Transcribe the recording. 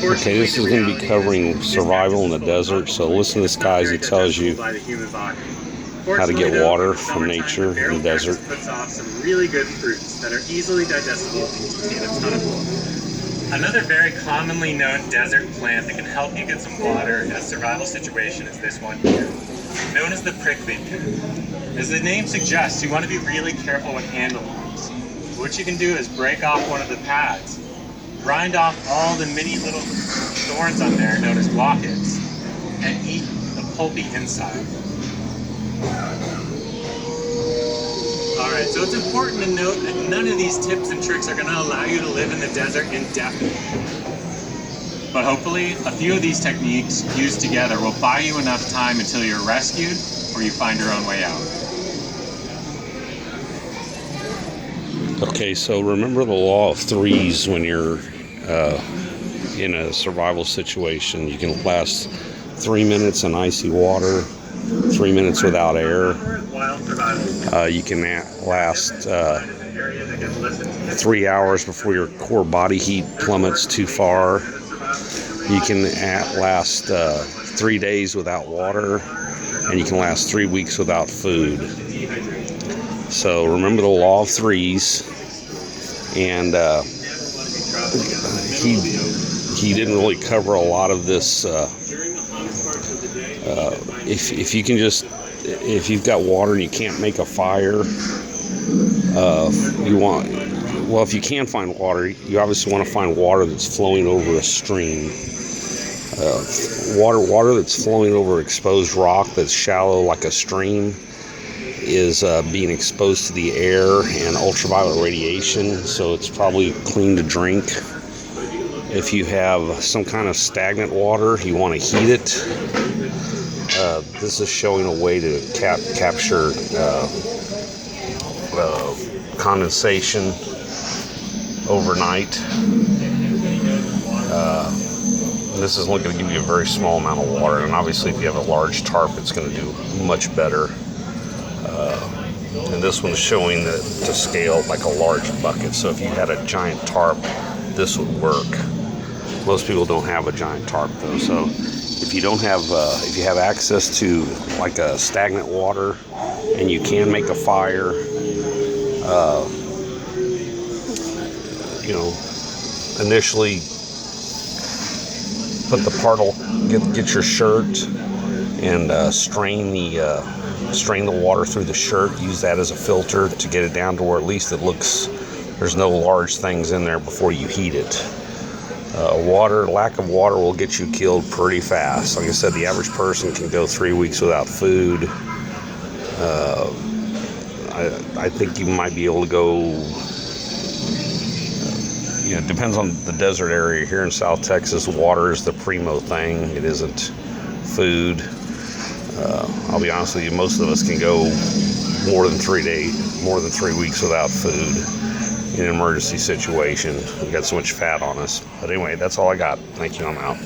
Okay, this is going to be covering survival in the desert, so listen to this guy as he tells you how to get water from nature in the desert. Puts off some really good fruits that are easily digestible and contain a ton of water. Another very commonly known desert plant that can help you get some water in a survival situation is this one here, known as the prickly pear. As the name suggests, you want to be really careful when handling these. What you can do is break off one of the pads, grind off all the mini little thorns on there, known as lockets, and eat the pulpy inside. Alright, so it's important to note that none of these tips and tricks are going to allow you to live in the desert indefinitely. But hopefully, a few of these techniques used together will buy you enough time until you're rescued or you find your own way out. Okay, so remember the law of threes when you're in a survival situation. You can last 3 minutes in icy water, 3 minutes without air. You can last 3 hours before your core body heat plummets too far. You can last 3 days without water, and you can last 3 weeks without food. So remember the law of threes. And he didn't really cover a lot of this. If you can just, if you've got water and you can't make a fire, if you can find water, you obviously want to find water that's flowing over a stream. Water that's flowing over exposed rock that's shallow like a stream is being exposed to the air and ultraviolet radiation, so it's probably clean to drink. If you have some kind of stagnant water, you want to heat it. This is showing a way to capture condensation overnight. This is only going to give you a very small amount of water, and obviously if you have a large tarp, it's going to do much better. And this one's showing that to scale like a large bucket. So if you had a giant tarp, this would work. Most people don't have a giant tarp though. So if you don't have, if you have access to like a stagnant water and you can make a fire, initially put the partle, get your shirt and strain the water through the shirt. Use that as a filter to get it down to where at least it looks there's no large things in there before you heat it. Lack of water will get you killed pretty fast. Like I said, the average person can go 3 weeks without food. I think you might be able to go, it depends on the desert area. Here in South Texas, water is the primo thing. It isn't food. I'll be honest with you, most of us can go more than 3 weeks without food in an emergency situation. We've got so much fat on us. But anyway, that's all I got. Thank you. I'm out.